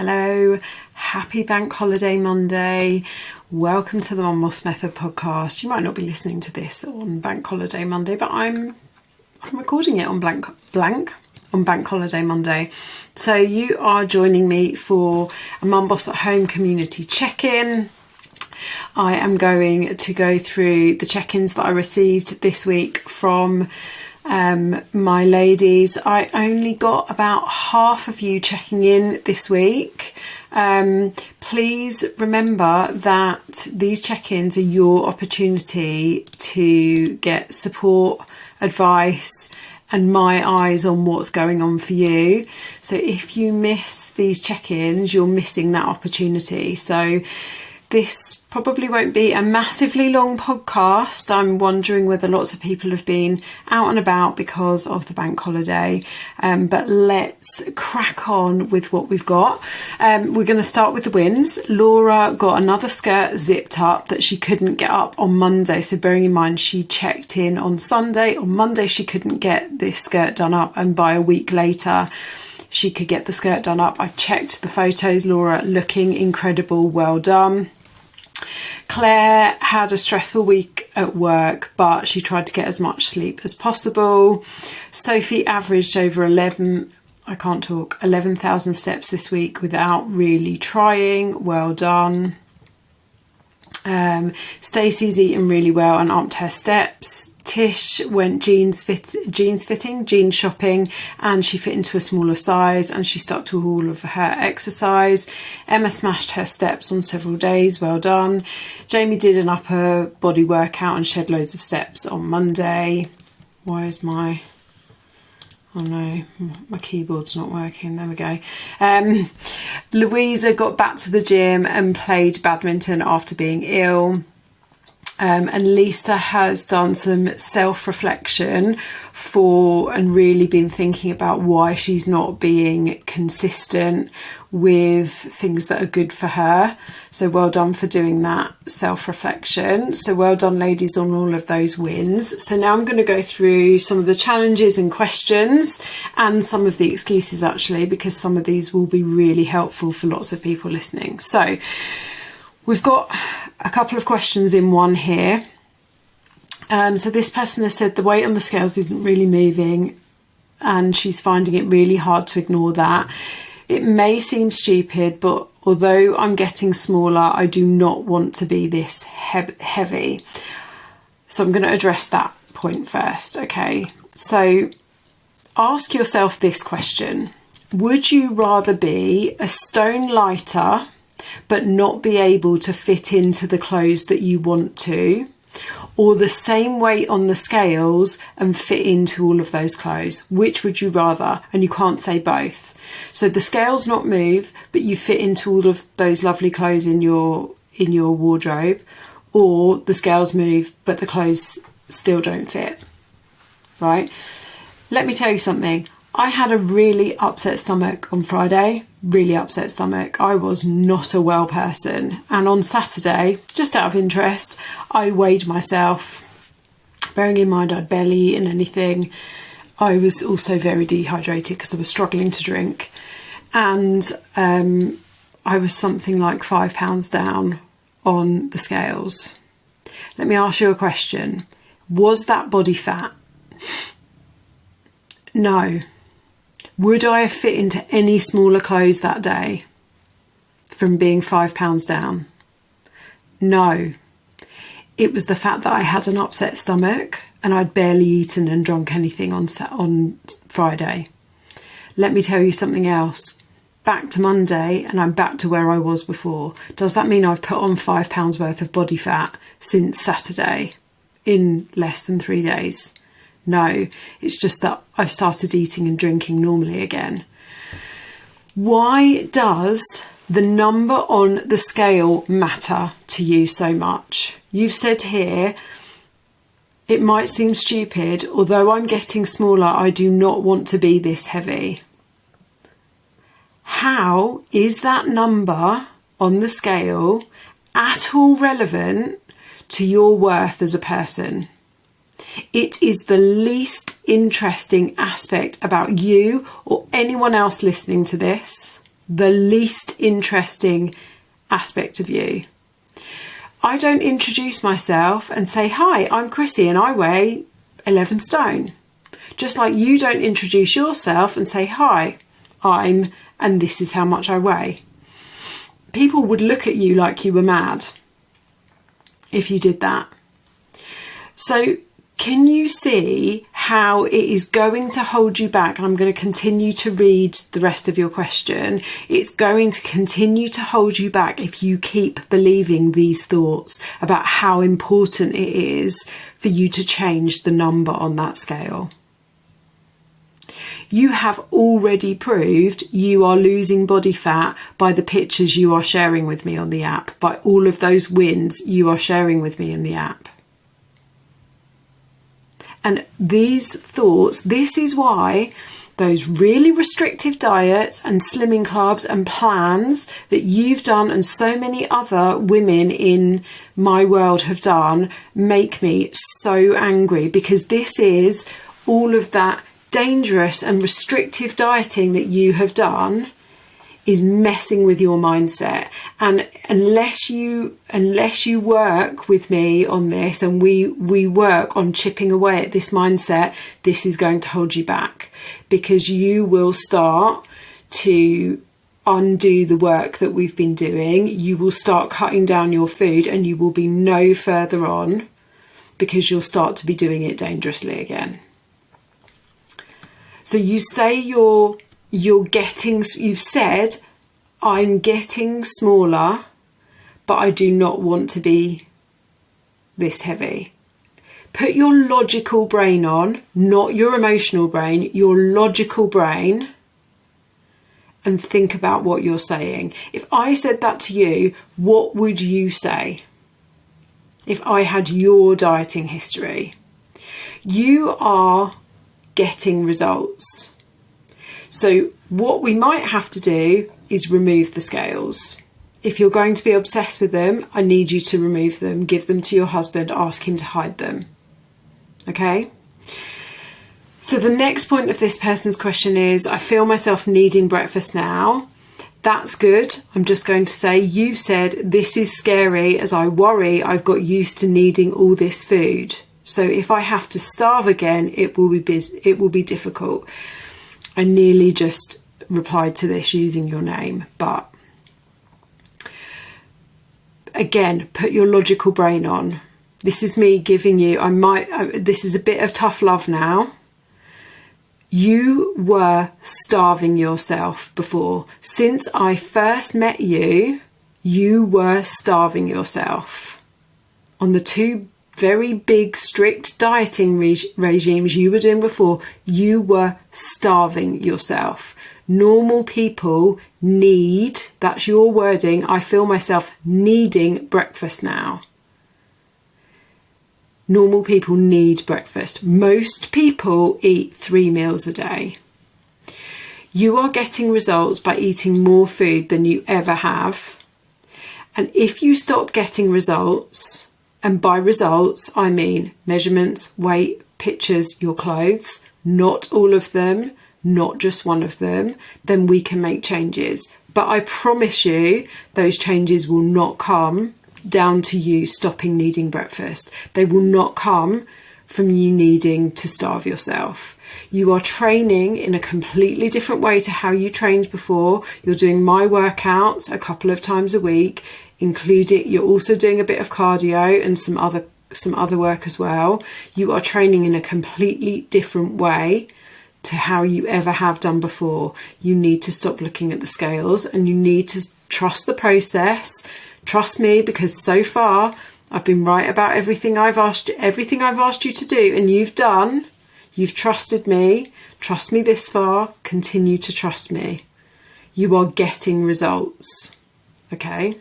Hello, happy Bank Holiday Monday. Welcome to the Mum Boss Method podcast. You might not be listening to this on Bank Holiday Monday, but I'm recording it on Bank Holiday Monday. So you are joining me for a Mum Boss at Home community check-in. I am going to go through the check-ins that I received this week from my ladies. I only got about half of you checking in this week. Please remember that these check-ins are your opportunity to get support, advice, and my eyes on what's going on for you. So if you miss these check-ins, you're missing that opportunity. So this probably won't be a massively long podcast. I'm wondering whether lots of people have been out and about because of the bank holiday. But let's crack on with what we've got. We're going to start with the wins. Laura got another skirt zipped up that she couldn't get up on Monday. So bearing in mind, she checked in on Sunday. On Monday, she couldn't get this skirt done up. And by a week later, she could get the skirt done up. I've checked the photos, Laura, looking incredible. Well done. Claire had a stressful week at work, but she tried to get as much sleep as possible. Sophie averaged over 11,000 steps this week without really trying. Well done. Stacey's eating really well and upped her steps. Tish went jeans shopping, and she fit into a smaller size, and she stuck to all of her exercise. Emma smashed her steps on several days. Well done. Jamie did an upper body workout and shed loads of steps on Monday. Why is my... Oh no, my keyboard's not working. There we go. Louisa got back to the gym and played badminton after being ill. And Lisa has done some self-reflection and really been thinking about why she's not being consistent with things that are good for her. So well done for doing that self-reflection. So well done, ladies, on all of those wins. So now I'm going to go through some of the challenges and questions and some of the excuses, actually, because some of these will be really helpful for lots of people listening. So we've got a couple of questions in one here. So this person has said the weight on the scales isn't really moving and she's finding it really hard to ignore that. It may seem stupid, but although I'm getting smaller, I do not want to be this heavy. So I'm going to address that point first. Okay, so ask yourself this question. Would you rather be a stone lighter but not be able to fit into the clothes that you want to, or the same weight on the scales and fit into all of those clothes? Which would you rather? And you can't say both. So the scales not move, but you fit into all of those lovely clothes in your wardrobe, or the scales move, but the clothes still don't fit, right? Let me tell you something. I had a really upset stomach on Friday, really upset stomach. I was not a well person. And on Saturday, just out of interest, I weighed myself. Bearing in mind I'd barely eaten anything. I was also very dehydrated because I was struggling to drink. And I was something like 5 pounds down on the scales. Let me ask you a question. Was that body fat? No. Would I have fit into any smaller clothes that day from being 5 pounds down? No. It was the fact that I had an upset stomach and I'd barely eaten and drunk anything on Friday. Let me tell you something else. Back to Monday and I'm back to where I was before. Does that mean I've put on 5 pounds worth of body fat since Saturday in less than 3 days? No, it's just that I've started eating and drinking normally again. Why does the number on the scale matter to you so much? You've said here, it might seem stupid, although I'm getting smaller, I do not want to be this heavy. How is that number on the scale at all relevant to your worth as a person? It is the least interesting aspect about you or anyone else listening to this. the least interesting aspect of you. I don't introduce myself and say, hi, I'm Chrissy and I weigh 11 stone. Just like you don't introduce yourself and say, hi, and this is how much I weigh. People would look at you like you were mad if you did that. So can you see how it is going to hold you back? And I'm going to continue to read the rest of your question. It's going to continue to hold you back if you keep believing these thoughts about how important it is for you to change the number on that scale. You have already proved you are losing body fat by the pictures you are sharing with me on the app, by all of those wins you are sharing with me in the app. And these thoughts, this is why those really restrictive diets and slimming clubs and plans that you've done and so many other women in my world have done make me so angry, because this is all of that dangerous and restrictive dieting that you have done is messing with your mindset. And unless you work with me on this and we work on chipping away at this mindset, this is going to hold you back, because you will start to undo the work that we've been doing. You will start cutting down your food and you will be no further on, because you'll start to be doing it dangerously again. So you say you've said, I'm getting smaller, but I do not want to be this heavy. Put your logical brain on, not your emotional brain, your logical brain, and think about what you're saying. If I said that to you, what would you say? If I had your dieting history, you are getting results. So what we might have to do is remove the scales. If you're going to be obsessed with them, I need you to remove them, give them to your husband, ask him to hide them. Okay? So the next point of this person's question is, I feel myself needing breakfast now. That's good. I'm just going to say, you've said this is scary as I worry I've got used to needing all this food. So if I have to starve again, it will be difficult. I nearly just replied to this using your name, but again, put your logical brain on. This is me giving you, this is a bit of tough love now. You were starving yourself before. Since I first met you, you were starving yourself. On the two very big, strict dieting regimes you were doing before, you were starving yourself. Normal people need, that's your wording, I feel myself needing breakfast now. Normal people need breakfast. Most people eat 3 meals a day. You are getting results by eating more food than you ever have. And if you stop getting results, and by results, I mean measurements, weight, pictures, your clothes, not all of them, not just one of them, then we can make changes. But I promise you, those changes will not come down to you stopping needing breakfast. They will not come from you needing to starve yourself. You are training in a completely different way to how you trained before. You're doing my workouts a couple of times a week, including you're also doing a bit of cardio and some other work as well. You are training in a completely different way to how you ever have done before. You need to stop looking at the scales and you need to trust the process. Trust me, because so far I've been right about everything I've asked you to do, and you've done. You've trusted me. Trust me this far. Continue to trust me. You are getting results. Okay.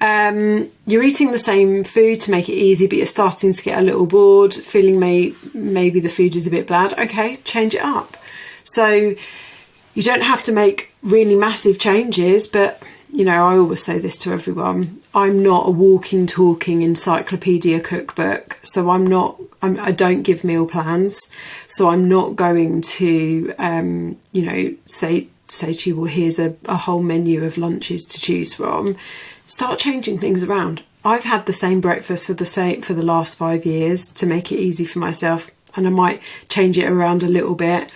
You're eating the same food to make it easy, but you're starting to get a little bored, feeling maybe the food is a bit bland. Okay, change it up. So you don't have to make really massive changes, but you know, I always say this to everyone. I'm not a walking, talking encyclopedia cookbook. So I don't give meal plans. So I'm not going to, say say to you, well, here's a whole menu of lunches to choose from. Start changing things around. I've had the same breakfast for the last 5 years to make it easy for myself, and I might change it around a little bit,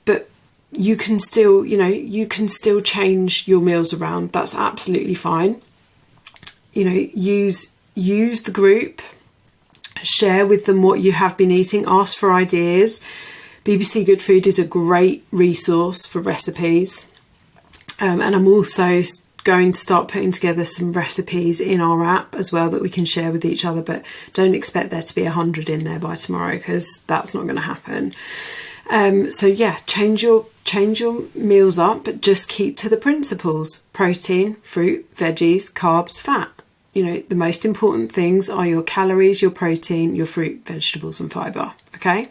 but you can still, you can still change your meals around. That's absolutely fine. Use the group, share with them what you have been eating, ask for ideas. BBC Good Food is a great resource for recipes, and I'm also going to start putting together some recipes in our app as well that we can share with each other, but don't expect there to be 100 in there by tomorrow, because that's not going to happen. So yeah, change your meals up, but just keep to the principles: protein, fruit, veggies, carbs, fat. The most important things are your calories, your protein, your fruit, vegetables and fibre. Okay.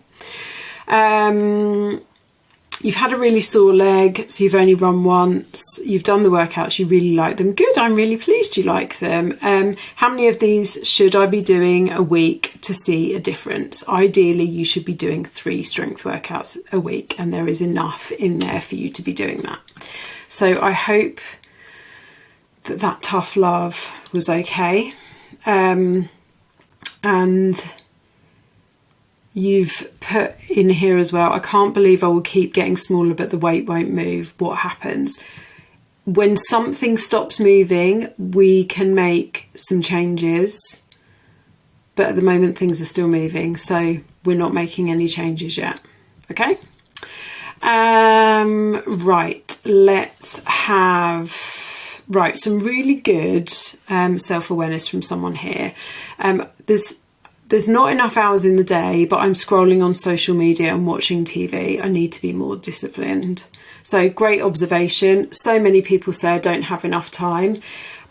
You've had a really sore leg, so you've only run once. You've done the workouts, you really like them. Good, I'm really pleased you like them. How many of these should I be doing a week to see a difference? Ideally, you should be doing 3 strength workouts a week, and there is enough in there for you to be doing that. So I hope that tough love was okay. And you've put in here as well, I can't believe I will keep getting smaller but the weight won't move. What happens? When something stops moving, we can make some changes, but at the moment things are still moving, so we're not making any changes yet. Okay. Right, let's have some really good self-awareness from someone here. There's not enough hours in the day, but I'm scrolling on social media and watching TV. I need to be more disciplined. So great observation. So many people say I don't have enough time,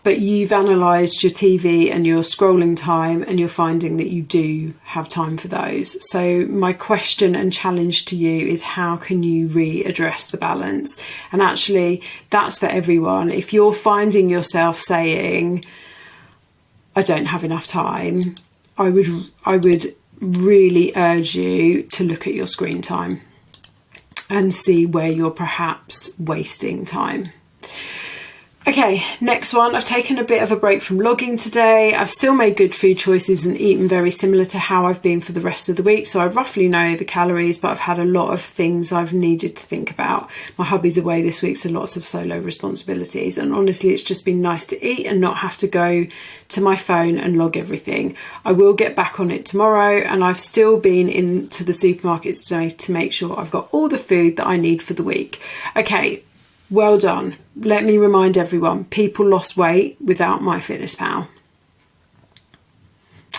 but you've analysed your TV and your scrolling time, and you're finding that you do have time for those. So my question and challenge to you is, how can you readdress the balance? And actually, that's for everyone. If you're finding yourself saying, I don't have enough time, I would really urge you to look at your screen time and see where you're perhaps wasting time. Okay, next one. I've taken a bit of a break from logging today. I've still made good food choices and eaten very similar to how I've been for the rest of the week. So I roughly know the calories, but I've had a lot of things I've needed to think about. My hubby's away this week, so lots of solo responsibilities. And honestly, it's just been nice to eat and not have to go to my phone and log everything. I will get back on it tomorrow, and I've still been into the supermarkets today to make sure I've got all the food that I need for the week. Okay. Well done. Let me remind everyone, people lost weight without MyFitnessPal.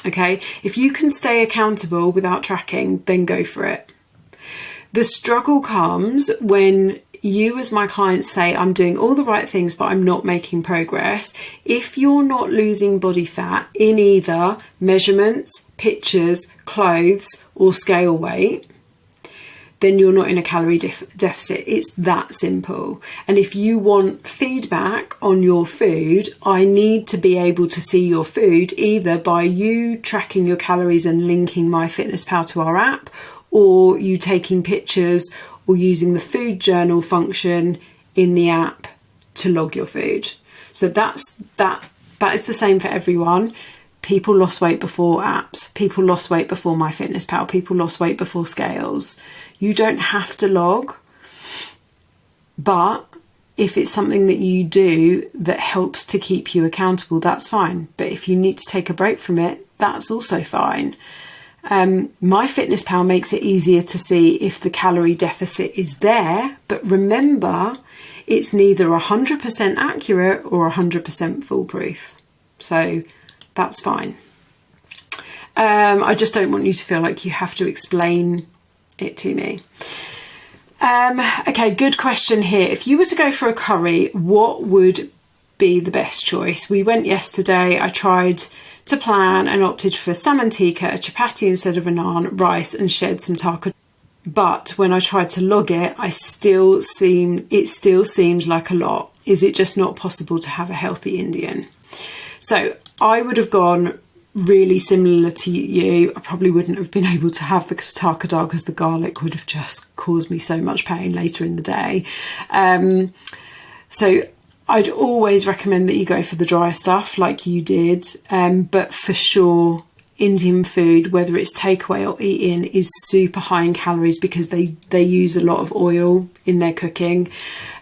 Okay, if you can stay accountable without tracking, then go for it. The struggle comes when you as my client say, I'm doing all the right things, but I'm not making progress. If you're not losing body fat in either measurements, pictures, clothes, or scale weight, then you're not in a calorie deficit. It's that simple. And if you want feedback on your food, I need to be able to see your food either by you tracking your calories and linking MyFitnessPal to our app, or you taking pictures or using the food journal function in the app to log your food. So that is the same for everyone. People lost weight before apps. People lost weight before MyFitnessPal. People lost weight before scales. You don't have to log, but if it's something that you do that helps to keep you accountable, that's fine. But if you need to take a break from it, that's also fine. MyFitnessPal makes it easier to see if the calorie deficit is there, but remember, it's neither 100% accurate or 100% foolproof. So that's fine. I just don't want you to feel like you have to explain it to me. Okay, good question here. If you were to go for a curry, what would be the best choice? We went yesterday. I tried to plan and opted for salmon tikka, a chapati instead of a naan, rice, and shared some taka. But when I tried to log it, it still seemed like a lot. Is it just not possible to have a healthy Indian? So I would have gone really similar to you, I probably wouldn't have been able to have the Kataka dal because the garlic would have just caused me so much pain later in the day. So I'd always recommend that you go for the dry stuff like you did, but for sure Indian food, whether it's takeaway or eat-in, is super high in calories because they use a lot of oil in their cooking.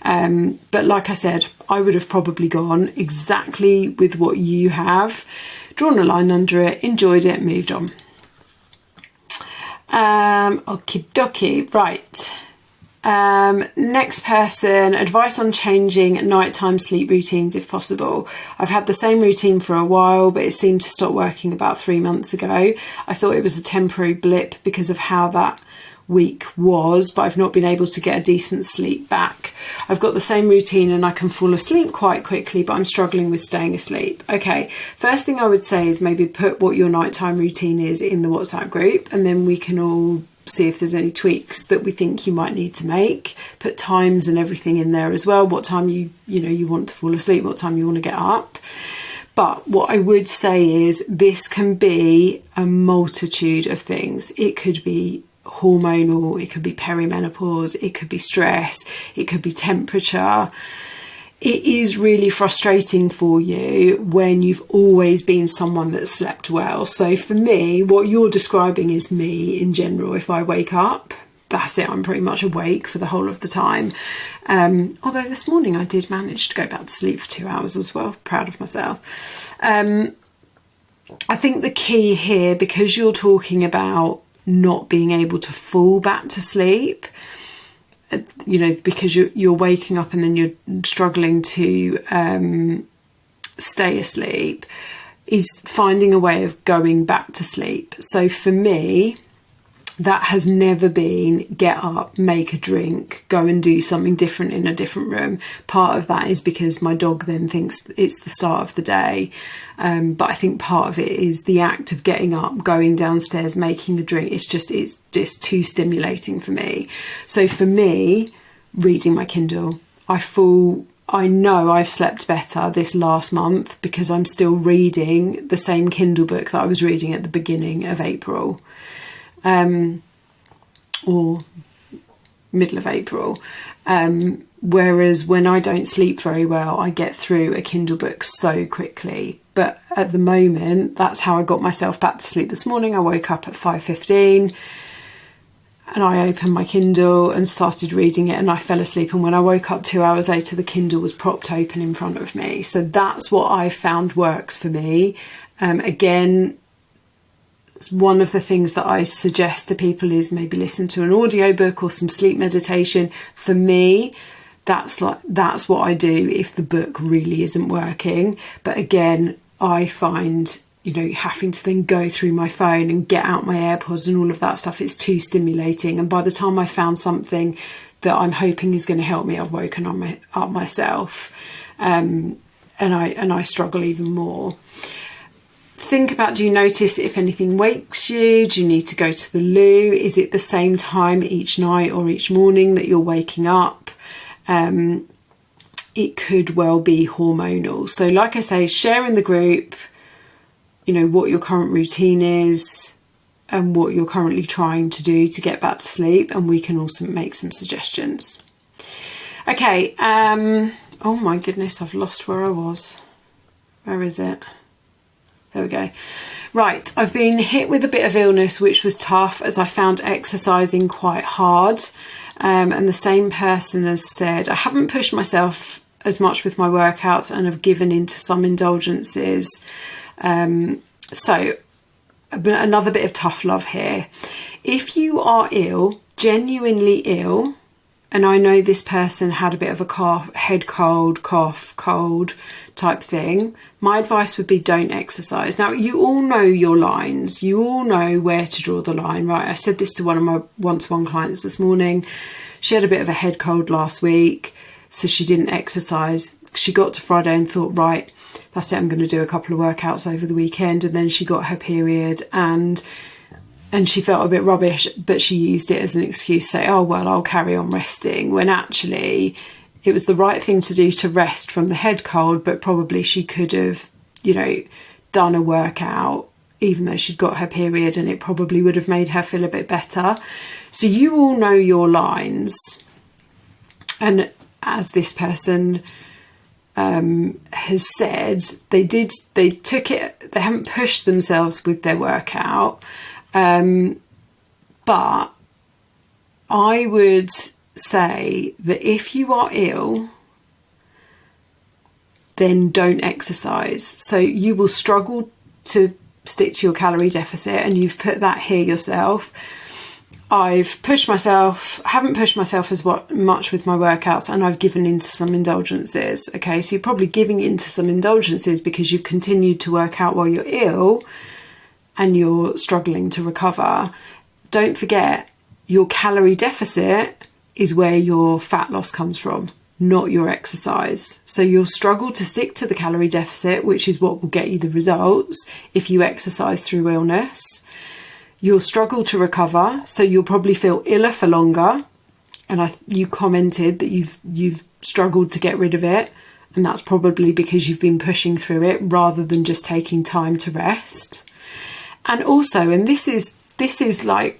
But like I said, I would have probably gone exactly with what you have, drawn a line under it, enjoyed it, moved on. Okie dokie, right. Next person, advice on changing nighttime sleep routines if possible. I've had the same routine for a while, but it seemed to stop working about 3 months ago. I thought it was a temporary blip because of how that week was, but I've not been able to get a decent sleep back. I've got the same routine and I can fall asleep quite quickly, but I'm struggling with staying asleep. Okay, first thing I would say is maybe put what your nighttime routine is in the WhatsApp group, and then we can all see if there's any tweaks that we think you might need to make. Put times and everything in there as well, what time you want to fall asleep, what time you want to get up. But what I would say is this can be a multitude of things. It could be hormonal, it could be perimenopause, it could be stress, it could be temperature. It is really frustrating for you when you've always been someone that slept well. So for me, what you're describing is me in general. If I wake up, that's it, I'm pretty much awake for the whole of the time. Although this morning I did manage to go back to sleep for 2 hours as well. Proud of myself. I think the key here, because you're talking about not being able to fall back to sleep, because you're waking up and then you're struggling to stay asleep, is finding a way of going back to sleep. So for me, that has never been get up, make a drink, go and do something different in a different room. Part of that is because my dog then thinks it's the start of the day. But I think part of it is the act of getting up, going downstairs, making a drink. It's just too stimulating for me. So for me, reading my Kindle, I know I've slept better this last month because I'm still reading the same Kindle book that I was reading at the beginning of April. Or middle of April. Whereas when I don't sleep very well, I get through a Kindle book so quickly. But at the moment, that's how I got myself back to sleep this morning. I woke up at 5:15 and I opened my Kindle and started reading it, and I fell asleep. And when I woke up 2 hours later, the Kindle was propped open in front of me. So that's what I found works for me. Again, one of the things that I suggest to people is maybe listen to an audiobook or some sleep meditation. For me, that's what I do if the book really isn't working. But again, I find, having to then go through my phone and get out my AirPods and all of that stuff, it's too stimulating. And by the time I found something that I'm hoping is going to help me, I've woken up myself. And I struggle even more. Think about, do you notice if anything wakes you? Do you need to go to the loo? Is it the same time each night or each morning that you're waking up? It could well be hormonal. So like I say, share in the group, what your current routine is and what you're currently trying to do to get back to sleep, and we can also make some suggestions. Okay, oh my goodness, I've lost where I was. Where is it? There we go. Right, I've been hit with a bit of illness, which was tough as I found exercising quite hard. And the same person has said, I haven't pushed myself as much with my workouts and have given into some indulgences. So another bit of tough love here. If you are ill, genuinely ill, and I know this person had a bit of a cough, head cold, cough, cold type thing, my advice would be don't exercise. Now, you all know your lines. You all know where to draw the line, right? I said this to one of my one-to-one clients this morning. She had a bit of a head cold last week, so she didn't exercise. She got to Friday and thought, right, that's it, I'm going to do a couple of workouts over the weekend. And then she got her period and she felt a bit rubbish, but she used it as an excuse to say, oh, well, I'll carry on resting, when actually it was the right thing to do to rest from the head cold, but probably she could have, done a workout even though she'd got her period, and it probably would have made her feel a bit better. So you all know your lines. And as this person has said, they haven't pushed themselves with their workout. But I would say that if you are ill, then don't exercise. So you will struggle to stick to your calorie deficit, and you've put that here yourself. Haven't pushed myself as much with my workouts, and I've given into some indulgences. Okay, so you're probably giving into some indulgences because you've continued to work out while you're ill and you're struggling to recover. Don't forget, your calorie deficit is where your fat loss comes from, not your exercise. So you'll struggle to stick to the calorie deficit, which is what will get you the results if you exercise through illness. You'll struggle to recover, so you'll probably feel iller for longer. And you commented that you've struggled to get rid of it, and that's probably because you've been pushing through it rather than just taking time to rest. And also, and this is like,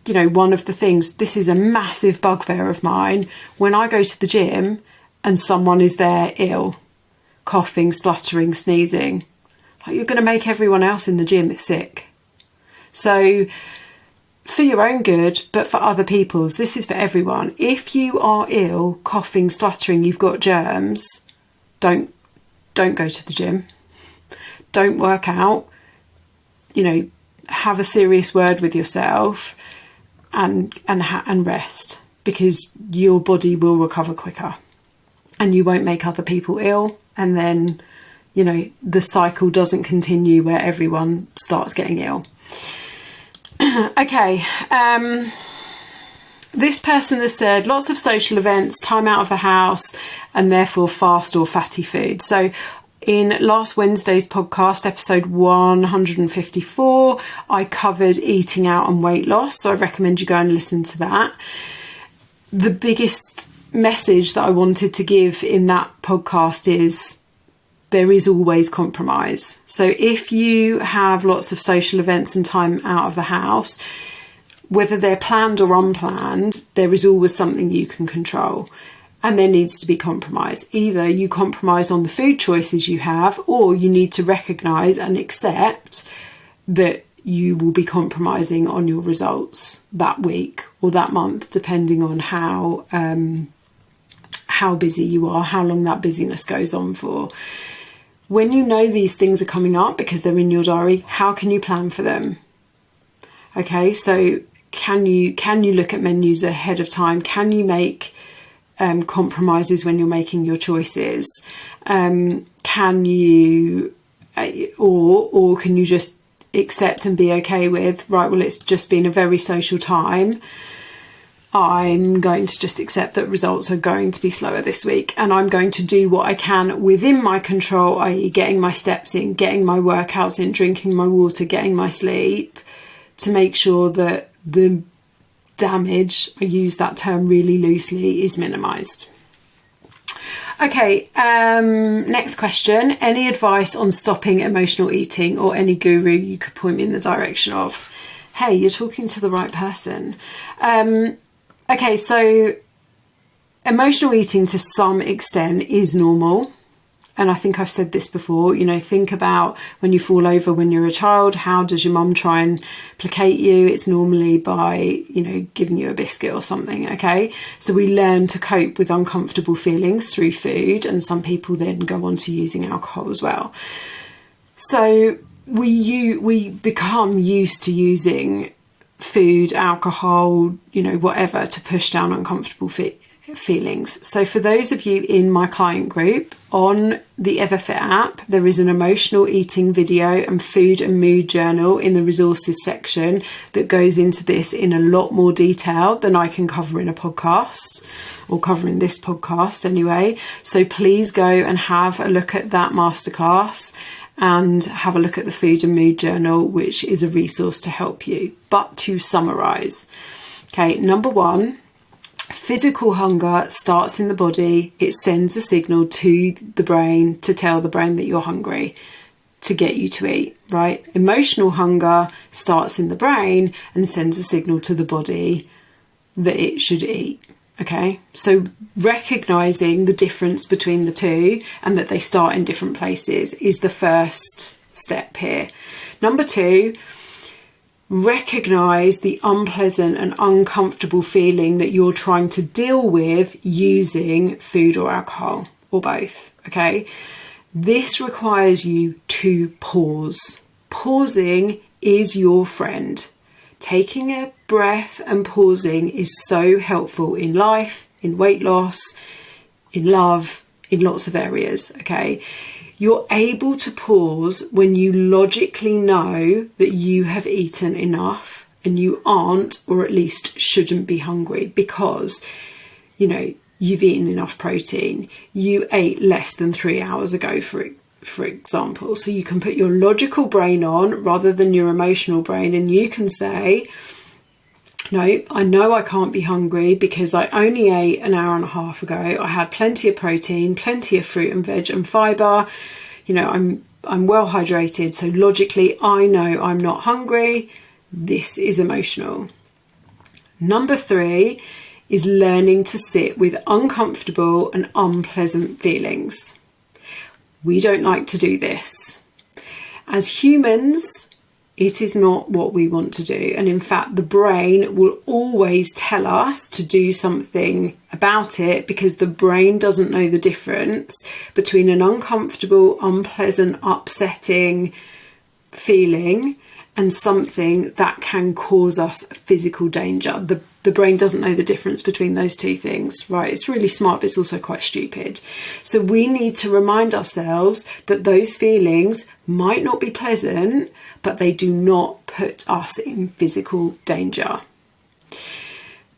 you know, one of the things, this is a massive bugbear of mine, when I go to the gym and someone is there ill, coughing, spluttering, sneezing, like, you're going to make everyone else in the gym sick. So for your own good, but for other people's, this is for everyone. If you are ill, coughing, spluttering, you've got germs, don't go to the gym. Don't work out. You know, have a serious word with yourself and rest, because your body will recover quicker and you won't make other people ill. And then, you know, the cycle doesn't continue where everyone starts getting ill. Okay, this person has said lots of social events, time out of the house, and therefore fast or fatty food. So in last Wednesday's podcast, episode 154, I covered eating out and weight loss. So I recommend you go and listen to that. The biggest message that I wanted to give in that podcast is there is always compromise. So if you have lots of social events and time out of the house, whether they're planned or unplanned, there is always something you can control. And there needs to be compromise. Either you compromise on the food choices you have, or you need to recognise and accept that you will be compromising on your results that week or that month, depending on how busy you are, how long that busyness goes on for. When you know these things are coming up because they're in your diary, how can you plan for them? Okay, so can you look at menus ahead of time? Can you make compromises when you're making your choices? Can you, or can you just accept and be okay with, right, well, it's just been a very social time. I'm going to just accept that results are going to be slower this week, and I'm going to do what I can within my control, i.e. getting my steps in, getting my workouts in, drinking my water, getting my sleep, to make sure that the damage, I use that term really loosely, is minimised. Okay, next question. Any advice on stopping emotional eating, or any guru you could point me in the direction of? Hey, you're talking to the right person. Okay, so emotional eating to some extent is normal. And I think I've said this before, you know, think about when you fall over when you're a child, how does your mum try and placate you? It's normally by, you know, giving you a biscuit or something, okay? So we learn to cope with uncomfortable feelings through food, and some people then go on to using alcohol as well. So we become used to using food, alcohol, you know, whatever, to push down uncomfortable feelings. So for those of you in my client group, on the Everfit app, there is an emotional eating video and food and mood journal in the resources section that goes into this in a lot more detail than I can cover in a podcast, or cover in this podcast anyway. So please go and have a look at that masterclass and have a look at the food and mood journal, which is a resource to help you. But to summarise, okay, number one, physical hunger starts in the body. It sends a signal to the brain to tell the brain that you're hungry. to get you to eat, right? Emotional hunger starts in the brain and sends a signal to the body that it should eat. Okay, so recognizing the difference between the two and that they start in different places is the first step here. Number 2, recognize the unpleasant and uncomfortable feeling that you're trying to deal with using food or alcohol, or both. Okay, this requires you to pause. Pausing is your friend. Taking a breath and pausing is so helpful in life, in weight loss, in love, in lots of areas, okay? You're able to pause when you logically know that you have eaten enough and you aren't, or at least shouldn't be hungry because, you know, you've eaten enough protein. You ate less than 3 hours ago, for example. So you can put your logical brain on rather than your emotional brain, and you can say, no, I know I can't be hungry because I only ate an hour and a half ago. I had plenty of protein, plenty of fruit and veg and fibre. You know, I'm well hydrated. So logically, I know I'm not hungry. This is emotional. Number 3 is learning to sit with uncomfortable and unpleasant feelings. We don't like to do this. As humans, it is not what we want to do. And in fact, the brain will always tell us to do something about it because the brain doesn't know the difference between an uncomfortable, unpleasant, upsetting feeling and something that can cause us physical danger. The brain doesn't know the difference between those two things, right? It's really smart, but it's also quite stupid. So we need to remind ourselves that those feelings might not be pleasant, but they do not put us in physical danger.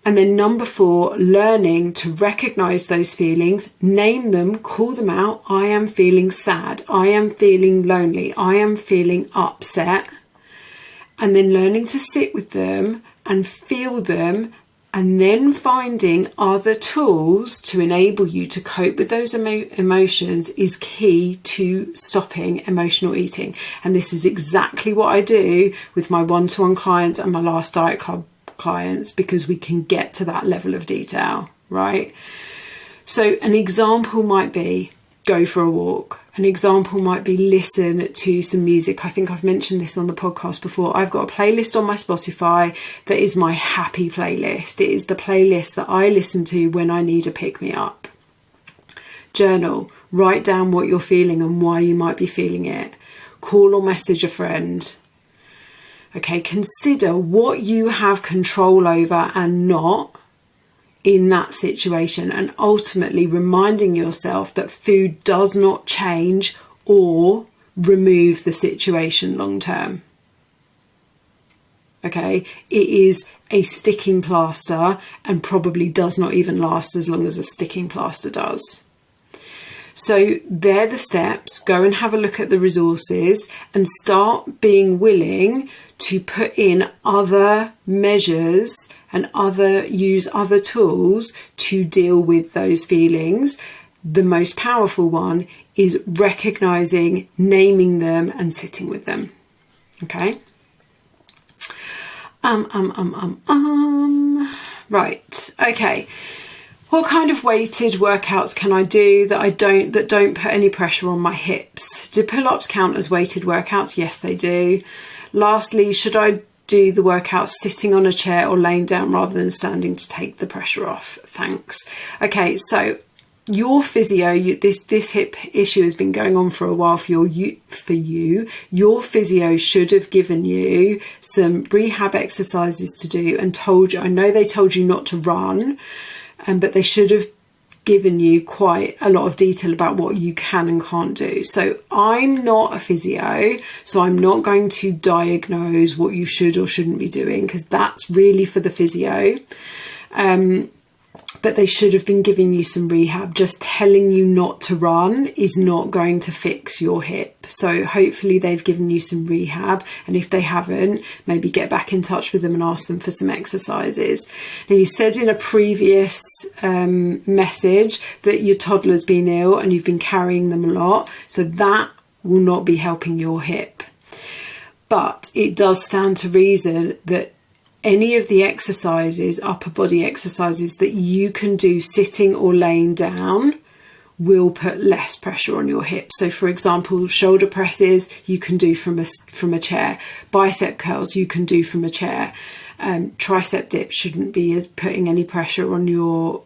And then number 4, learning to recognize those feelings, name them, call them out. I am feeling sad. I am feeling lonely. I am feeling upset. And then learning to sit with them and feel them, and then finding other tools to enable you to cope with those emotions is key to stopping emotional eating. And this is exactly what I do with my one-to-one clients and my Last Diet Club clients, because we can get to that level of detail, right? So an example might be go for a walk. An example might be listen to some music. I think I've mentioned this on the podcast before. I've got a playlist on my Spotify that is my happy playlist. It is the playlist that I listen to when I need a pick-me-up. Journal. Write down what you're feeling and why you might be feeling it. Call or message a friend. Okay, consider what you have control over and not in that situation, and ultimately reminding yourself that food does not change or remove the situation long term. Okay, it is a sticking plaster and probably does not even last as long as a sticking plaster does. So they're the steps. Go and have a look at the resources and start being willing to put in other measures and use other tools to deal with those feelings. The most powerful one is recognizing, naming them and sitting with them. Okay. Right. Okay. What kind of weighted workouts can I do that don't put any pressure on my hips? Do pull-ups count as weighted workouts? Yes, they do. Lastly, should I do the workouts sitting on a chair or laying down rather than standing to take the pressure off? Thanks. Okay, so your physio, this hip issue has been going on for a while for you. Your physio should have given you some rehab exercises to do and told you, I know they told you not to run, but they should have given you quite a lot of detail about what you can and can't do. So I'm not a physio, so I'm not going to diagnose what you should or shouldn't be doing, because that's really for the physio. But they should have been giving you some rehab. Just telling you not to run is not going to fix your hip. So hopefully they've given you some rehab. And if they haven't, maybe get back in touch with them and ask them for some exercises. Now, you said in a previous message that your toddler's been ill and you've been carrying them a lot. So that will not be helping your hip. But it does stand to reason that any of the exercises, upper body exercises that you can do sitting or laying down will put less pressure on your hips. So for example, shoulder presses you can do from a chair, bicep curls you can do from a chair, tricep dips shouldn't be as putting any pressure on your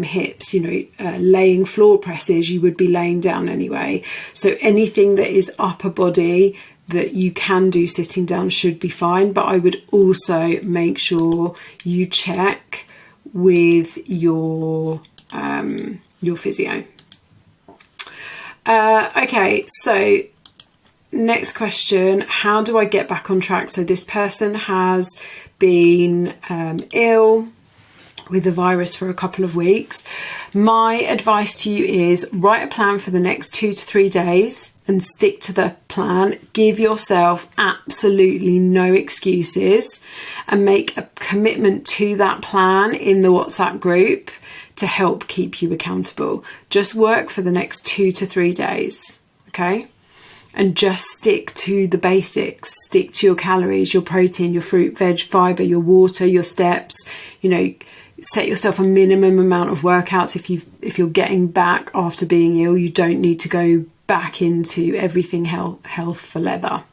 hips. Laying floor presses, you would be laying down anyway. So anything that is upper body that you can do sitting down should be fine. But I would also make sure you check with your physio. Okay, so next question, how do I get back on track? So this person has been ill with the virus for a couple of weeks. My advice to you is write a plan for the next 2 to 3 days and stick to the plan. Give yourself absolutely no excuses and make a commitment to that plan in the WhatsApp group to help keep you accountable. Just work for the next 2 to 3 days, okay? And just stick to the basics. Stick to your calories, your protein, your fruit, veg, fibre, your water, your steps. Set yourself a minimum amount of workouts. If you're getting back after being ill, you don't need to go back into everything health for leather.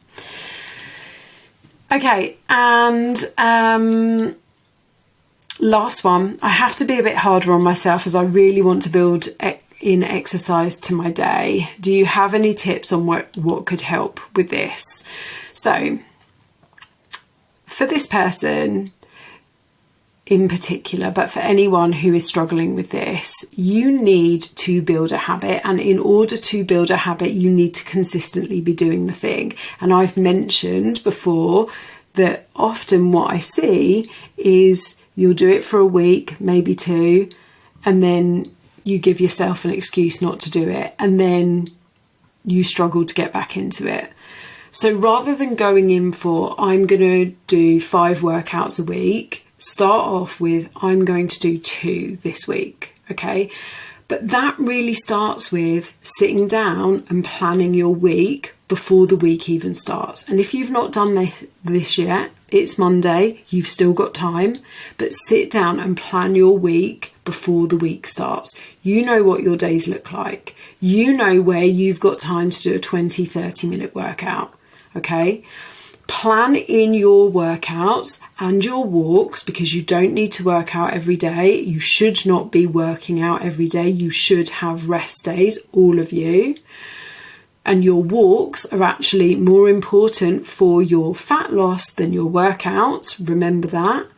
Okay, and last one, I have to be a bit harder on myself as I really want to build in exercise to my day. Do you have any tips on what could help with this? So for this person in particular, but for anyone who is struggling with this, you need to build a habit. And in order to build a habit, you need to consistently be doing the thing. And I've mentioned before that often what I see is you'll do it for a week, maybe 2, and then you give yourself an excuse not to do it, and then you struggle to get back into it. So rather than going in for, I'm going to do 5 workouts a week, start off with, I'm going to do 2 this week, okay? But that really starts with sitting down and planning your week before the week even starts. And if you've not done this yet, it's Monday, you've still got time, but sit down and plan your week before the week starts. You know what your days look like. You know where you've got time to do a 20-30 minute workout, okay? Plan in your workouts and your walks, because you don't need to work out every day. You should not be working out every day. You should have rest days, all of you. And your walks are actually more important for your fat loss than your workouts. Remember that.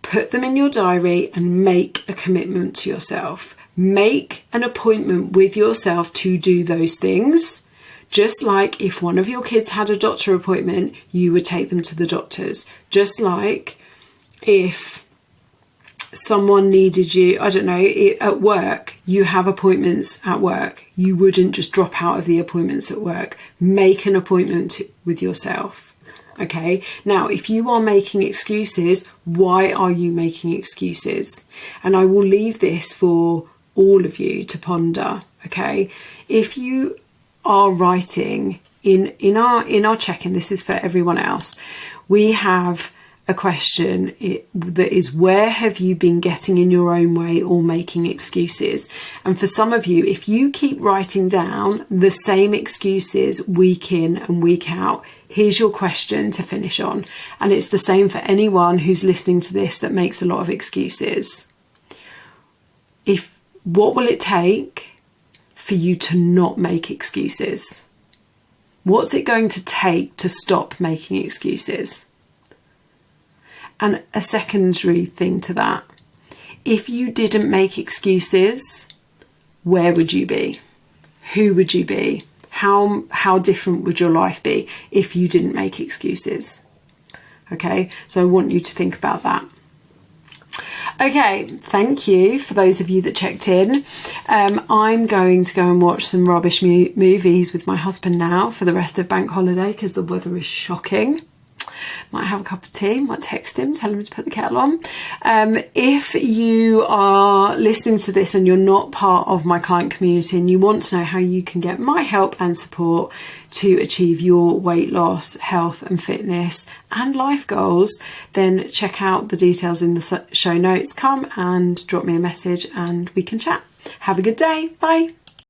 Put them in your diary and make a commitment to yourself. Make an appointment with yourself to do those things. Just like if one of your kids had a doctor appointment, you would take them to the doctors. Just like if someone needed you, I don't know, at work, you have appointments at work. You wouldn't just drop out of the appointments at work. Make an appointment with yourself. Okay. Now, if you are making excuses, why are you making excuses? And I will leave this for all of you to ponder. Okay. If you are writing in our check-in, this is for everyone else, we have a question that is, where have you been getting in your own way or making excuses? And for some of you, if you keep writing down the same excuses week in and week out, here's your question to finish on. And it's the same for anyone who's listening to this that makes a lot of excuses. What will it take for you to not make excuses? What's it going to take to stop making excuses? And a secondary thing to that, if you didn't make excuses, where would you be? Who would you be? How different would your life be if you didn't make excuses? Okay, so I want you to think about that. Okay, thank you for those of you that checked in. I'm going to go and watch some rubbish movies with my husband now for the rest of bank holiday because the weather is shocking. might have a cup of tea, might text him, tell him to put the kettle on. If you are listening to this and you're not part of my client community and you want to know how you can get my help and support to achieve your weight loss, health and fitness and life goals, then check out the details in the show notes. Come and drop me a message and we can chat. Have a good day. Bye.